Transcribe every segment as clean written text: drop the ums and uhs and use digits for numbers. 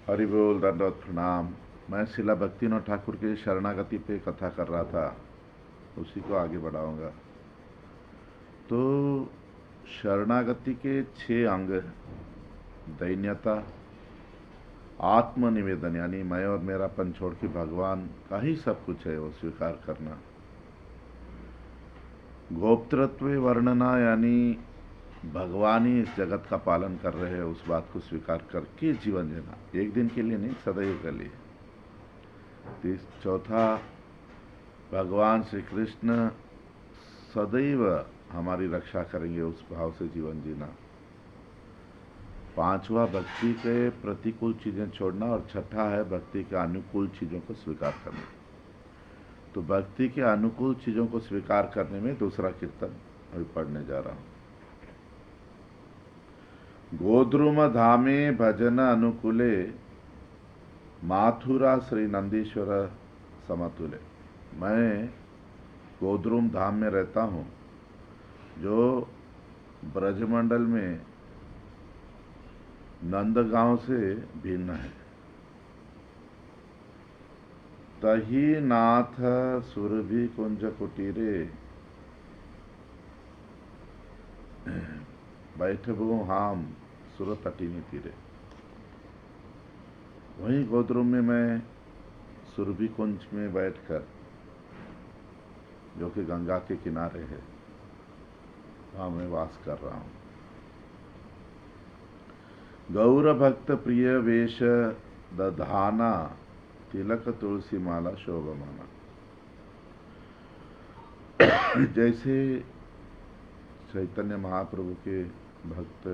हरि बोल, दंडवत प्रणाम। मैं शिला भक्तिनाथ ठाकुर के शरणागति पे कथा कर रहा था, उसी को आगे बढ़ाऊंगा। तो शरणागति के 6 अंग: दैन्यता, आत्मनिवेदन यानी मैं और मेरापन छोड़ के भगवान का ही सब कुछ है वो स्वीकार करना, गोप्तृत्व वर्णना यानी भगवान ही इस जगत का पालन कर रहे हैं उस बात को स्वीकार करके जीवन जीना, एक दिन के लिए नहीं, सदैव के लिए। चौथा, भगवान श्री कृष्ण सदैव हमारी रक्षा करेंगे उस भाव से जीवन जीना। 5वां, भक्ति के प्रतिकूल चीजें छोड़ना, और 6ठा है भक्ति के अनुकूल चीजों को स्वीकार करना। तो भक्ति के अनुकूल चीजों को स्वीकार करने में दूसरा कीर्तन अभी पढ़ने जा रहा हूं। गोद्रुम धामे भजन अनुकूले, माथुरा श्री नंदीश्वर समतुले। मैं गोद्रुम धाम में रहता हूँ, जो ब्रजमंडल में नंदगांव से भिन्न है। तही नाथ सुरभि कुंज कुटीरे, बैठबो हम सुर तटीनी तीरे। वहीं गोद्रुम में मैं सुरभि कुंज में बैठकर, जो कि गंगा के किनारे है, वहां मैं वास कर रहा हूं। गौर भक्त प्रिय वेश दधाना, तिलक तुलसी माला शोभमाना। जैसे चैतन्य महाप्रभु के भक्त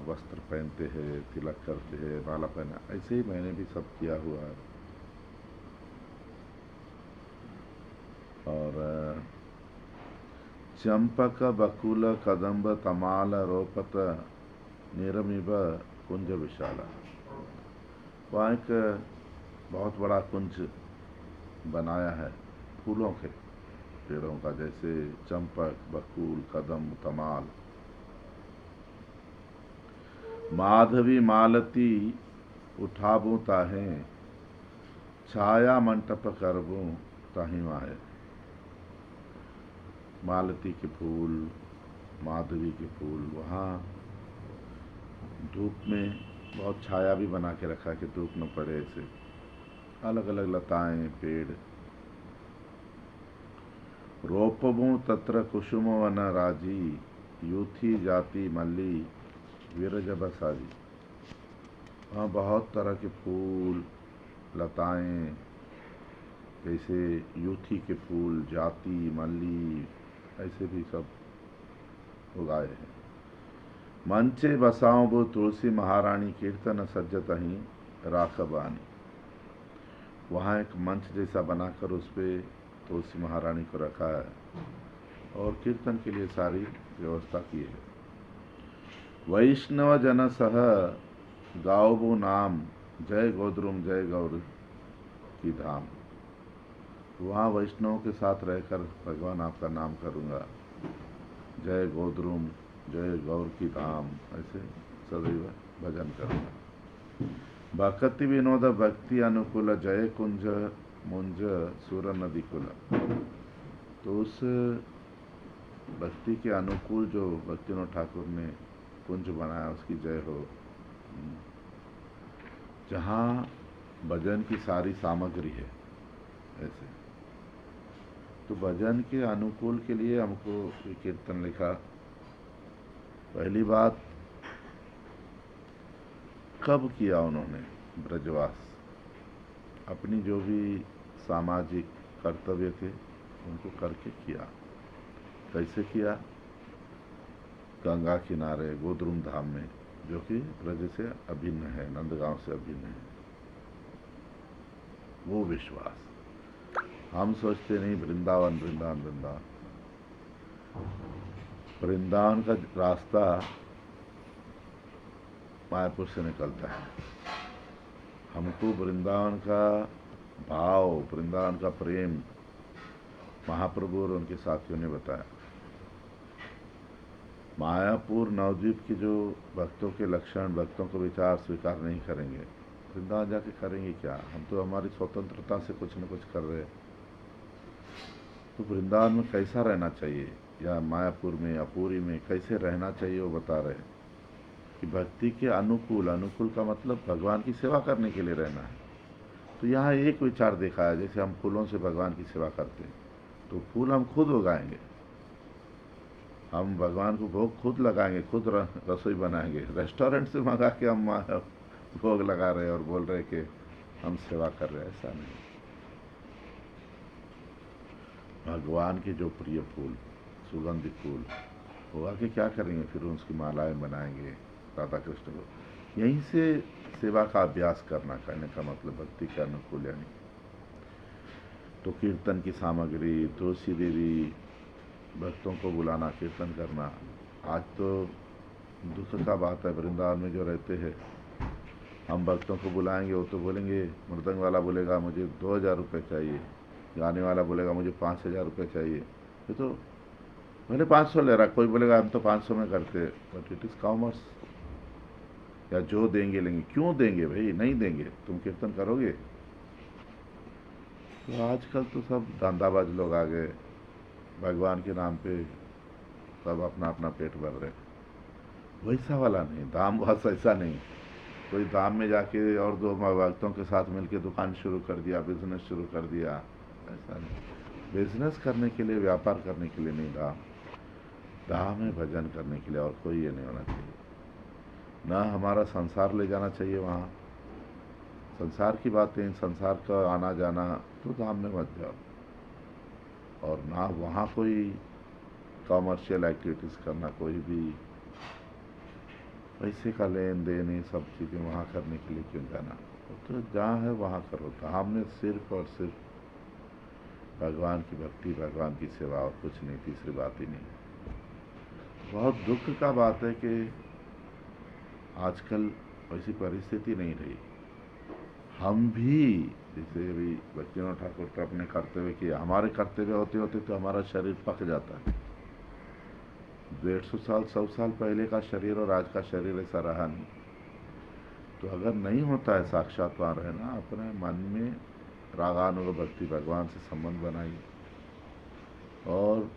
वस्त्र पहनते हैं, तिलक करते हैं, माला पहना, ऐसे ही मैंने भी सब किया हुआ है। और चंपक बकुल कदम्ब तमाल रोपत, निरमिब कुंज विशाला। वहाँ एक बहुत बड़ा कुंज बनाया है फूलों के पेड़ों का, जैसे चंपक, बकुल, कदम्ब, तमाल। माधवी मालती उठाबू ताहे, छाया मंटप करबू ताही माहे। मालती के फूल, माधवी के फूल, वहाँ धूप में बहुत छाया भी बना के रखा कि धूप न पड़े, ऐसे अलग अलग लताएं, पेड़। रोपबू तत्र कुसुम वन राजी, यूथी जाति मल्ली विरज बसाजी। वहाँ बहुत तरह के फूल, लताएं, जैसे यूथी के फूल, जाति, मल्ली, ऐसे भी सब उगाए हैं। मंचे बसाओ वो तुलसी महारानी, कीर्तन सज्जतही राखबानी। वहाँ एक मंच जैसा बनाकर उस पर तुलसी महारानी को रखा है और कीर्तन के लिए सारी व्यवस्था की है। वैष्णव जन सह गाओबो नाम, जय गोद्रुम जय गौर की धाम। वहाँ वैष्णव के साथ रहकर भगवान आपका नाम करूँगा, जय गोद्रुम जय गौर की धाम, ऐसे सदैव भजन करूँगा। भक्ति विनोद भक्ति अनुकूल, जय कुंज मुंज सुर नदी कुल। तो उस भक्ति के अनुकूल जो भक्तिनाथ ठाकुर ने कुंज बनाया, उसकी जय हो। जहाँ भजन की सारी सामग्री है, ऐसे। तो भजन के अनुकूल के लिए हमको ये कीर्तन लिखा। पहली बात, कब किया उन्होंने ब्रजवास? अपनी जो भी सामाजिक कर्तव्य थे उनको करके किया। कैसे किया? गंगा किनारे गोद्रुम धाम में, जो कि ब्रज से अभिन्न है, नंदगांव से अभिन्न है। वो विश्वास। हम सोचते नहीं वृंदावन वृंदावन वृंदावन। वृंदावन का रास्ता मायापुर से निकलता है। हमको वृंदावन का भाव, वृंदावन का प्रेम महाप्रभु और उनके साथियों ने बताया। मायापुर नवद्वीप के जो भक्तों के लक्षण, भक्तों को विचार स्वीकार नहीं करेंगे, वृंदावन जाके करेंगे क्या? हम तो हमारी स्वतंत्रता से कुछ न कुछ कर रहे हैं। तो वृंदावन में कैसा रहना चाहिए, या मायापुर में या पुरी में कैसे रहना चाहिए, वो बता रहे हैं कि भक्ति के अनुकूल, अनुकूल का मतलब भगवान की सेवा करने के लिए रहना है। तो यहाँ एक विचार देखा है, जैसे हम फूलों से भगवान की सेवा करते हैं, तो फूल हम खुद उगाएंगे, हम भगवान को भोग खुद लगाएंगे, खुद रसोई बनाएंगे। रेस्टोरेंट से मंगा के हम भोग लगा रहे हैं और बोल रहे कि हम सेवा कर रहे हैं, ऐसा नहीं। भगवान के जो प्रिय फूल, सुगंधित फूल, वो आके क्या करेंगे? फिर उसकी मालाएं बनाएंगे राधा कृष्ण को। यहीं से सेवा का अभ्यास करना, कहने का मतलब भक्ति के अनुकूल। यानी तो कीर्तन की सामग्री, तुलसी देवी, भक्तों को बुलाना, कीर्तन करना। आज तो दुख का बात है, वृंदावन में जो रहते हैं, हम भक्तों को बुलाएंगे, वो तो बोलेंगे, मृदंग वाला बोलेगा मुझे 2000 रुपये चाहिए, गाने वाला बोलेगा मुझे 5000 रुपये चाहिए। ये तो मैंने 500 ले रहा, कोई बोलेगा हम तो 500 में करते, बट इट इज़ कॉमर्स। या जो देंगे लेंगे, क्यों देंगे भाई? नहीं देंगे, तुम कीर्तन करोगे? तो आजकल तो सब धंधाबाज लोग आ गए, भगवान के नाम पे सब अपना अपना पेट भर रहे। वैसा वाला नहीं, धाम बस ऐसा नहीं। कोई धाम में जाके और दो भक्तों के साथ मिलके दुकान शुरू कर दिया, बिजनेस शुरू कर दिया, ऐसा नहीं। बिजनेस करने के लिए, व्यापार करने के लिए नहीं धाम। धाम है भजन करने के लिए, और कोई ये नहीं होना चाहिए। ना हमारा संसार ले जाना चाहिए वहाँ, संसार की बातें, संसार का आना जाना, तो धाम में मत जाओ। और ना वहाँ कोई कॉमर्शियल एक्टिविटीज़ करना, कोई भी पैसे का लेन देन, ये सब चीज़ें वहाँ करने के लिए क्यों जाना? तो जहाँ है वहाँ करो। धाम में सिर्फ और सिर्फ भगवान की भक्ति, भगवान की सेवा, और कुछ नहीं, तीसरी बात ही नहीं। बहुत दुख का बात है कि आजकल वैसी परिस्थिति नहीं रही। हम भी, जैसे अभी भक्तिनाथ ठाकुर तो अपने कर्तव्य किए, हमारे कर्तव्य होते होते तो हमारा शरीर पक जाता है। 150 साल 100 साल पहले का शरीर और आज का शरीर ऐसा रहा नहीं। तो अगर नहीं होता है साक्षात वहाँ रहना, अपने मन में रागानुग भक्ति, भगवान से संबंध बनाइए, और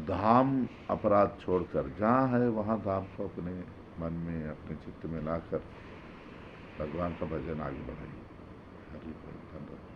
धाम अपराध छोड़कर जहाँ है वहाँ धाम को अपने मन में, अपने चित्त में लाकर भगवान का भजन आगे बढ़ाइए। हरि बोल। धन्यवाद।